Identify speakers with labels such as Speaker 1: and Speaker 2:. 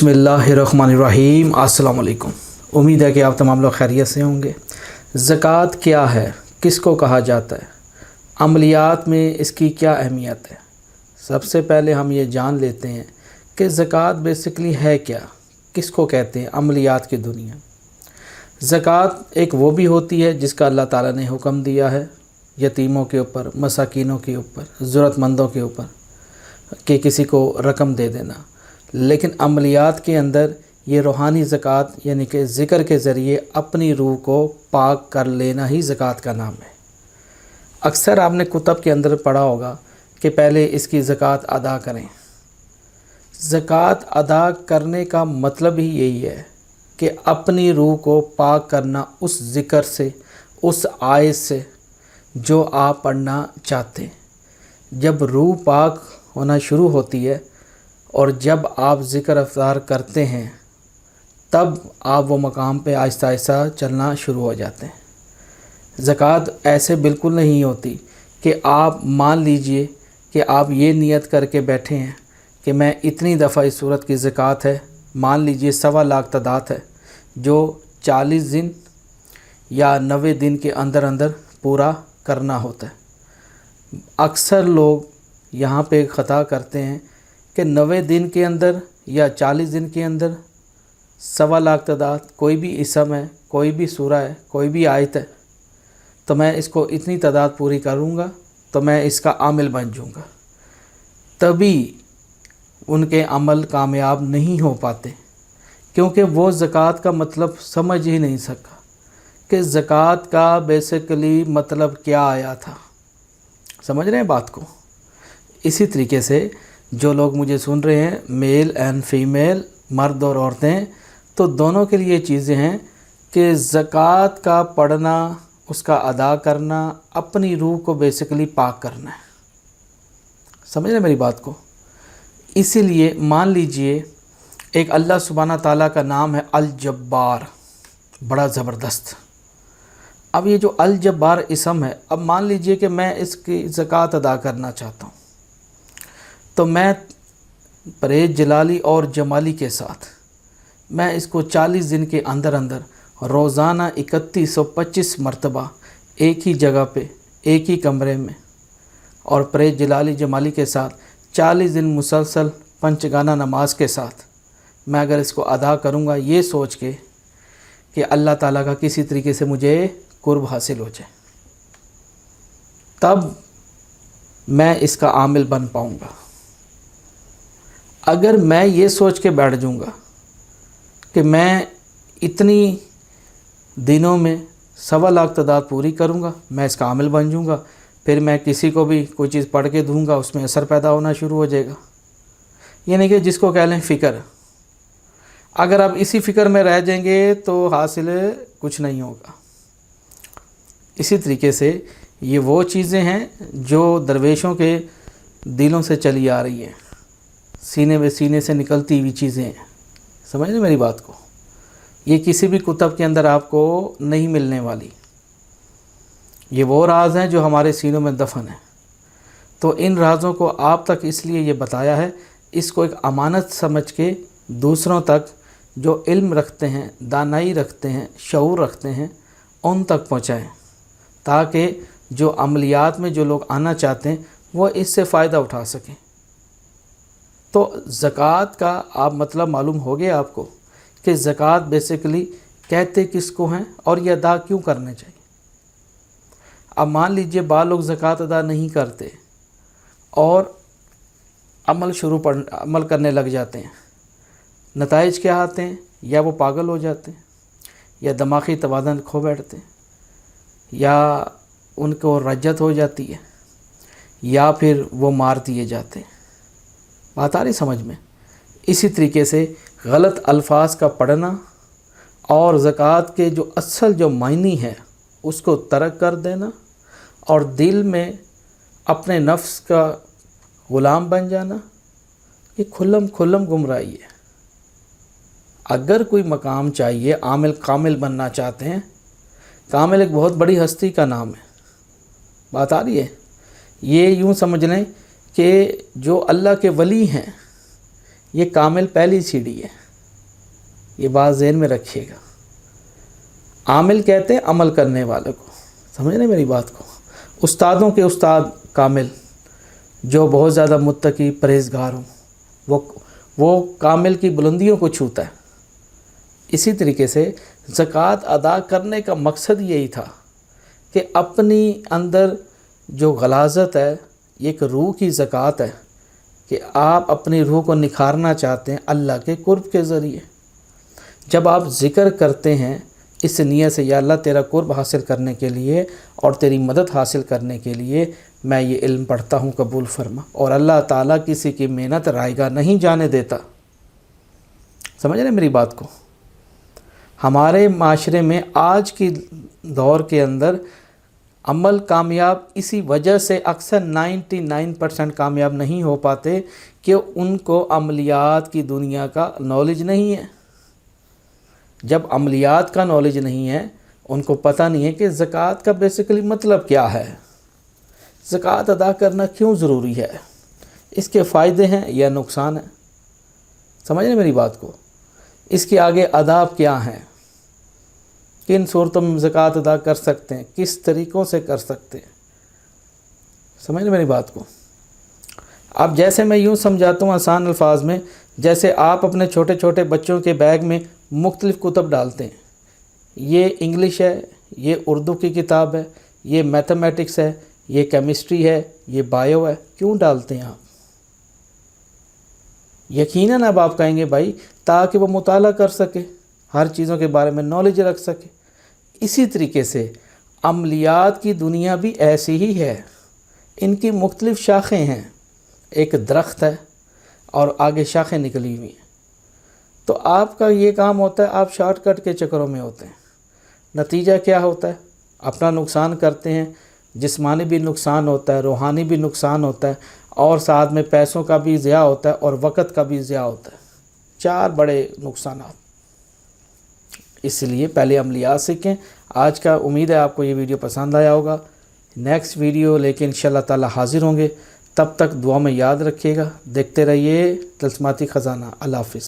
Speaker 1: बिस्मिल्लाहिर्रहमानिर्रहीम। अस्सलाम वालेकुम। उम्मीद है कि आप तमाम लोग खैरियत से होंगे। ज़कात क्या है, किसको कहा जाता है, अमलियात में इसकी क्या अहमियत है। सबसे पहले हम ये जान लेते हैं कि ज़कात बेसिकली है क्या, किसको कहते हैं अमलियात की दुनिया। ज़कात एक वो भी होती है जिसका अल्लाह ताला ने हुक्म दिया है यतीमों के ऊपर, मसाकीनों के ऊपर, ज़रूरतमंदों के ऊपर कि किसी को रकम दे देना। लेकिन अमलियात के अंदर ये रूहानी ज़कात यानी कि ज़िक्र के ज़रिए अपनी रूह को पाक कर लेना ही ज़कात का नाम है। अक्सर आपने कुतब के अंदर पढ़ा होगा कि पहले इसकी ज़कात अदा करें। ज़कात अदा करने का मतलब ही यही है कि अपनी रूह को पाक करना उस ज़िक्र से, उस आयत से जो आप पढ़ना चाहते हैं। जब रूह पाक होना शुरू होती है और जब आप ज़िक्र अफ्तार करते हैं तब आप वो मकाम पे आहिस्ता आहिस्ता चलना शुरू हो जाते हैं। ज़कात ऐसे बिल्कुल नहीं होती कि आप मान लीजिए कि आप ये नियत करके बैठे हैं कि मैं इतनी दफ़ा इस सूरत की ज़कात है, मान लीजिए 1.25 लाख तादाद है जो 40 दिन या 90 दिन के अंदर अंदर पूरा करना होता है। अक्सर लोग यहाँ पे ख़ता करते हैं कि 90 दिन के अंदर या 40 दिन के अंदर 1.25 लाख तादाद कोई भी इसम है, कोई भी सूरा है, कोई भी आयत है, तो मैं इसको इतनी तादाद पूरी करूँगा तो मैं इसका आमिल बन जाऊँगा। तभी उनके अमल कामयाब नहीं हो पाते, क्योंकि वो ज़कात का मतलब समझ ही नहीं सका कि ज़कात का बेसिकली मतलब क्या आया था। समझ रहे हैं बात को। इसी तरीके से जो लोग मुझे सुन रहे हैं, मेल एंड फीमेल, मर्द और औरतें, तो दोनों के लिए चीज़ें हैं कि ज़कात का पढ़ना, उसका अदा करना, अपनी रूह को बेसिकली पाक करना है। समझ रहे हैं मेरी बात को। इसीलिए मान लीजिए एक अल्लाह सुब्हाना ताला का नाम है अल जब्बार, बड़ा ज़बरदस्त। अब ये जो अल जब्बार इसम है, अब मान लीजिए कि मैं इसकी ज़कात अदा करना चाहता हूँ, तो मैं परहेज़ जलाली और जमाली के साथ मैं इसको 40 दिन के अंदर अंदर रोज़ाना 3125 मरतबा एक ही जगह पे, एक ही कमरे में और परहेज़ जलाली जमाली के साथ 40 दिन मुसलसल पंचगाना नमाज के साथ मैं अगर इसको अदा करूँगा, ये सोच के कि अल्लाह ताला का किसी तरीके से मुझे कुर्ब हासिल हो जाए, तब मैं इसका आमिल बन पाऊँगा। अगर मैं ये सोच के बैठ जाऊँगा कि मैं इतनी दिनों में 1.25 लाख तादाद पूरी करूँगा, मैं इसका आमिल बन जाऊँगा, फिर मैं किसी को भी कोई चीज़ पढ़ के दूँगा, उसमें असर पैदा होना शुरू हो जाएगा। यानी कि जिसको कह लें फ़िक्र। अगर आप इसी फ़िक्र में रह जाएंगे तो हासिल कुछ नहीं होगा। इसी तरीके से ये वो चीज़ें हैं जो दरवेशों के दिलों से चली आ रही हैं, सीने से निकलती हुई चीज़ें हैं। समझ रहे मेरी बात को। ये किसी भी कुतब के अंदर आपको नहीं मिलने वाली। ये वो राज हैं जो हमारे सीनों में दफन है। तो इन राज़ों को आप तक इसलिए ये बताया है, इसको एक अमानत समझ के दूसरों तक जो इल्म रखते हैं, दानाई रखते हैं, शऊर रखते हैं, उन तक पहुँचाएँ, ताकि जो अमलियात में जो लोग आना चाहते हैं वो इससे फ़ायदा उठा सकें। तो ज़कात का आप मतलब मालूम हो गया आपको कि ज़कात बेसिकली कहते किसको हैं और ये अदा क्यों करने चाहिए। अब मान लीजिए बाद लोग ज़कात अदा नहीं करते और अमल करने लग जाते हैं, नताइज क्या आते हैं? या वो पागल हो जाते हैं, या दिमागी तवाज़ुन खो बैठते हैं, या उनको रज्जत हो जाती है, या फिर वो मार दिए जाते हैं। बात आ रही समझ में। इसी तरीके से गलत अल्फाज का पढ़ना और ज़कात के जो असल जो मायनी है उसको तर्क कर देना और दिल में अपने नफ्स का ग़ुलाम बन जाना, ये खुल्लम गुमराही है। अगर कोई मकाम चाहिए, आमिल कामिल बनना चाहते हैं, कामिल एक बहुत बड़ी हस्ती का नाम है। बात आ रही है। ये यूँ समझ लें कि जो अल्लाह के वली हैं ये कामिल पहली सीढ़ी है। ये बात ज़हन में रखिएगा। आमिल कहते हैं अमल करने वाले को, समझ रहे मेरी बात को। उस्तादों के उस्ताद कामिल, जो बहुत ज़्यादा मुत्तकी परहेज़गार हों, वो कामिल की बुलंदियों को छूता है। इसी तरीके से ज़कात अदा करने का मकसद यही था कि अपनी अंदर जो गलाज़त है, ये एक रूह की ज़कात है कि आप अपनी रूह को निखारना चाहते हैं अल्लाह के कुर्ब के ज़रिए। जब आप ज़िक्र करते हैं इस नियत से, या अल्लाह तेरा कुर्ब हासिल करने के लिए और तेरी मदद हासिल करने के लिए मैं ये इल्म पढ़ता हूँ, कबूल फरमा। और अल्लाह ताला किसी की मेहनत रायगा नहीं जाने देता। समझ रहे मेरी बात को। हमारे माशरे में आज की दौर के अंदर अमल कामयाब इसी वजह से अक्सर 99% कामयाब नहीं हो पाते कि उनको अमलियात की दुनिया का नॉलेज नहीं है। जब अमलियात का नॉलेज नहीं है, उनको पता नहीं है कि ज़कात का बेसिकली मतलब क्या है, ज़कात अदा करना क्यों ज़रूरी है, इसके फ़ायदे हैं या नुकसान हैं। समझ रहे मेरी बात को। इसके आगे आदाब क्या हैं, किन सूरतों में ज़कात अदा कर सकते हैं, किस तरीक़ों से कर सकते हैं। समझ रहे मेरी बात को। अब जैसे मैं यूँ समझाता हूँ आसान अल्फाज में, जैसे आप अपने छोटे छोटे बच्चों के बैग में मुख्तलिफ़ कुतब डालते हैं, ये इंग्लिश है, ये उर्दू की किताब है, ये मैथमेटिक्स है, ये केमिस्ट्री है, ये बायो है, क्यों डालते हैं आप? यकीनन अब आप कहेंगे भाई ताकि वो मुताला कर सके, हर चीज़ों के बारे में नॉलेज रख सके। इसी तरीके से अमलियात की दुनिया भी ऐसी ही है, इनकी मुख्तलिफ़ शाखें हैं। एक दरख्त है और आगे शाखें निकली हुई हैं। तो आपका ये काम होता है, आप शॉर्टकट के चक्करों में होते हैं। नतीजा क्या होता है? अपना नुकसान करते हैं, जिस्मानी भी नुकसान होता है, रूहानी भी नुकसान होता है, और साथ में पैसों का भी ज़िया होता है और वक़्त का भी ज़िया होता है। 4 बड़े नुकसान। इसलिए पहले अमलियात सीखें। आज का उम्मीद है आपको ये वीडियो पसंद आया होगा। नेक्स्ट वीडियो लेके इंशाअल्लाह ताला हाज़िर होंगे। तब तक दुआ में याद रखिएगा। देखते रहिए तिलस्माती ख़ज़ाना। अल्लाह हाफ़िज़।